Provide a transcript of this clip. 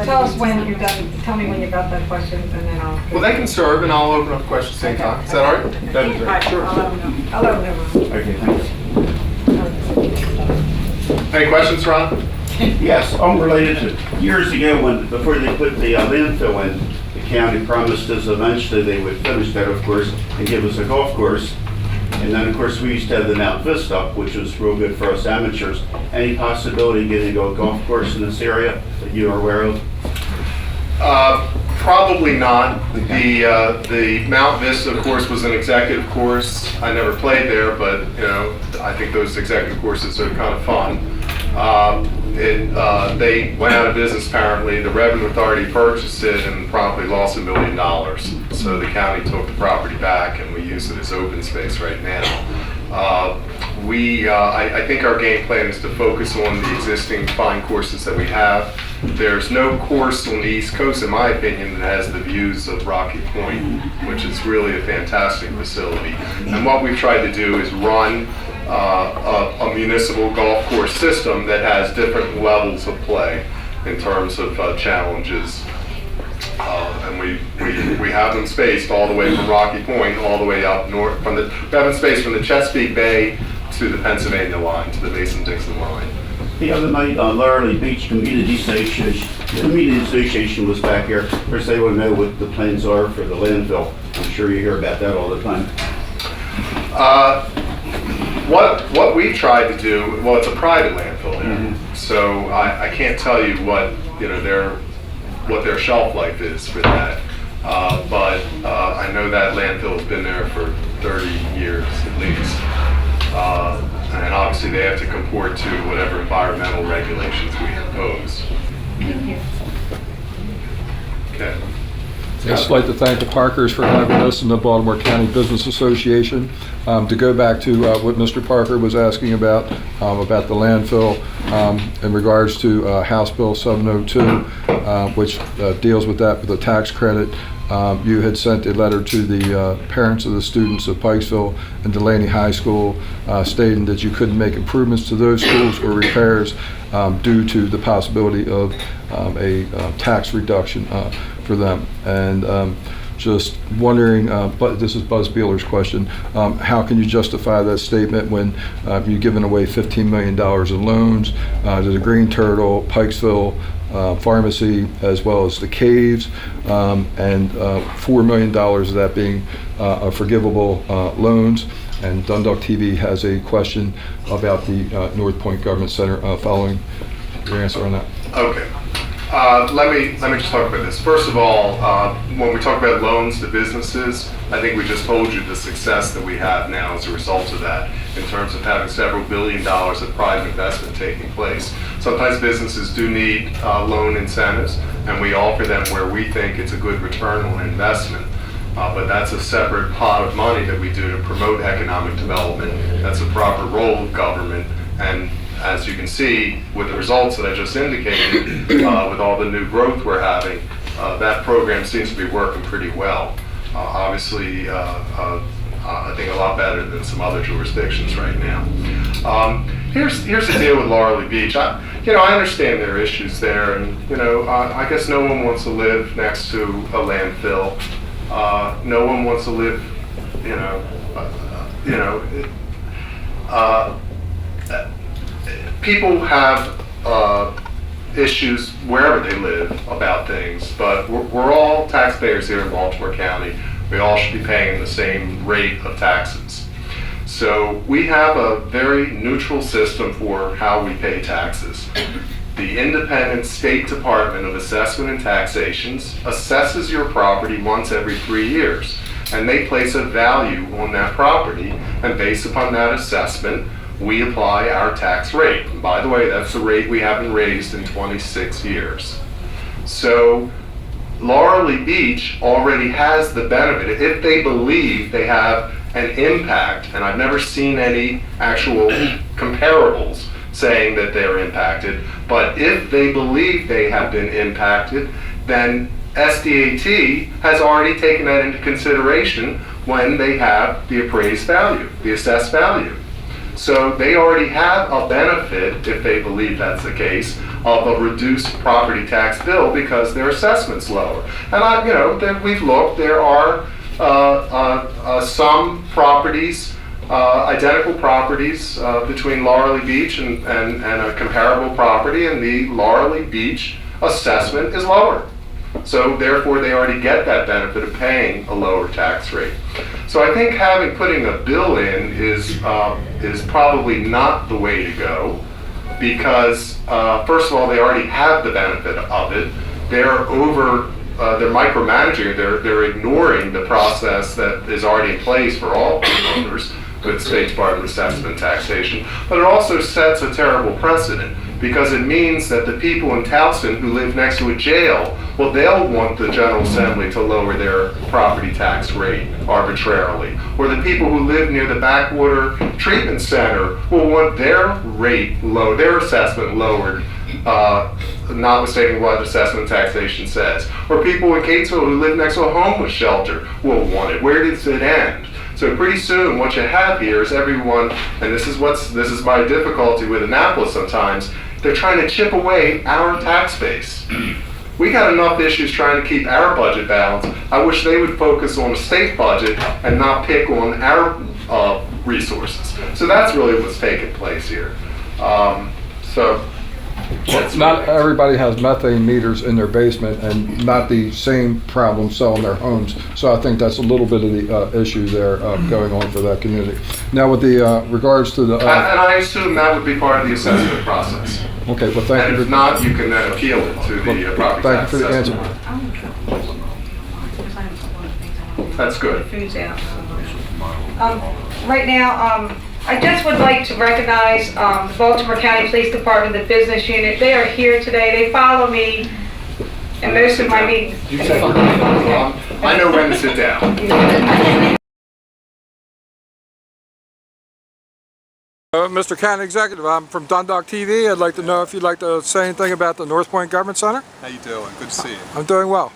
tell us when you're done, tell me when you got that question, and then I'll. Well, they can serve, and I'll open up the question at the same time. Is that all right? That is All right. right, Sure. I'll let them know. I'll let them know. Okay, thank you. Any questions, Ron? Yes, unrelated to years ago before they put the landfill in, the county promised us eventually they would finish that, of course, and give us a golf course. And then, of course, we used to have the Mount Vista, which was real good for us amateurs. Any possibility of getting a golf course in this area that you are aware of? Probably not. The Mount Vista course was an executive course. I never played there, but I think those executive courses are kind of fun. They went out of business apparently. The Revenue Authority purchased it and probably lost $1 million. So the county took the property back and we use it as open space right now. I think our game plan is to focus on the existing fine courses that we have. There's no course on the East Coast, in my opinion, that has the views of Rocky Point, which is really a fantastic facility. And what we've tried to do is run a municipal golf course system that has different levels of play in terms of challenges. And we have them spaced all the way from Rocky Point all the way up north. We have them spaced from the Chesapeake Bay to the Pennsylvania line, to the Mason-Dixon line. The other night, Laurel Beach Community Association was back here. Of course, they want to know what the plans are for the landfill. I'm sure you hear about that all the time. What we tried to do, well, it's a private landfill there, so I can't tell you what their shelf life is for that. But I know that landfill has been there for 30 years at least. And obviously they have to comport to whatever environmental regulations we impose. Thank you. Okay. I'd just like to thank the Parkers for having us in the Baltimore County Business Association. To go back to what Mr. Parker was asking about the landfill in regards to House Bill 702, which deals with that with the tax credit. You had sent a letter to the parents of the students of Pikesville and Delaney High School stating that you couldn't make improvements to those schools or repairs due to the possibility of a tax reduction for them. And just wondering, but this is Buzz Beeler's question, how can you justify that statement when you've given away $15 million in loans to the Green Turtle, Pikesville, Pharmacy, as well as the Caves, and $4 million of that being forgivable loans. And Dundalk TV has a question about the North Point Government Center following your answer on that. Okay. Let me just talk about this. First of all, when we talk about loans to businesses, I think we just told you the success that we have now as a result of that in terms of having several $1 billion of private investment taking place. Sometimes businesses do need loan incentives, and we offer them where we think it's a good return on investment. But that's a separate pot of money that we do to promote economic development. That's a proper role of government. And as you can see, with the results that I just indicated, with all the new growth we're having, that program seems to be working pretty well. Obviously, I think a lot better than some other jurisdictions right now. Here's the deal with Laurel Beach. I understand there are issues there, and I guess no one wants to live next to a landfill. No one wants to live, people have issues wherever they live about things, but we're all taxpayers here in Baltimore County. We all should be paying the same rate of taxes. So we have a very neutral system for how we pay taxes. The Independent State Department of Assessment and Taxations assesses your property once every 3 years, and they place a value on that property, and based upon that assessment, we apply our tax rate. And by the way, that's the rate we haven't raised in 26 years. So Laurel Beach already has the benefit. If they believe they have an impact, and I've never seen any actual comparables saying that they're impacted, but if they believe they have been impacted, then SDAT has already taken that into consideration when they have the appraised value, the assessed value. So they already have a benefit, if they believe that's the case, of a reduced property tax bill because their assessment's lower. And we've looked, there are some properties, identical properties between Laurelly Beach and a comparable property, and the Laurelly Beach assessment is lower. So therefore, they already get that benefit of paying a lower tax rate. So I think putting a bill in is probably not the way to go, because first of all, they already have the benefit of it. They're micromanaging. They're ignoring the process that is already in place for all homeowners with state department assessment and taxation. But it also sets a terrible precedent, because it means that the people in Towson who live next to a jail, well, they'll want the General Assembly to lower their property tax rate arbitrarily. Or the people who live near the Backwater Treatment Center will want their rate low, their assessment lowered, notwithstanding what assessment taxation says. Or people in Catesville who live next to a homeless shelter will want it. Where does it end? So pretty soon, what you have here is everyone, and this is my difficulty with Annapolis sometimes, they're trying to chip away our tax base. We got enough issues trying to keep our budget balanced. I wish they would focus on the state budget and not pick on our resources. So that's really what's taking place here. Not everybody has methane meters in their basement and not the same problem selling their homes. So I think that's a little bit of the issue there going on for that community. Now with the regards to the... and I assume that would be part of the assessment process. Okay, well thank you. And if not, you can then appeal it to the property Thank tax you for the answer. assessment. That's good. Right now, I just would like to recognize the Baltimore County Police Department, the business unit. They are here today. They follow me in most of my meetings. I know when to sit down. Mr. County Executive, I'm from Dundalk TV. I'd like to know if you'd like to say anything about the North Point Government Center. How you doing? Good to see you. I'm doing well.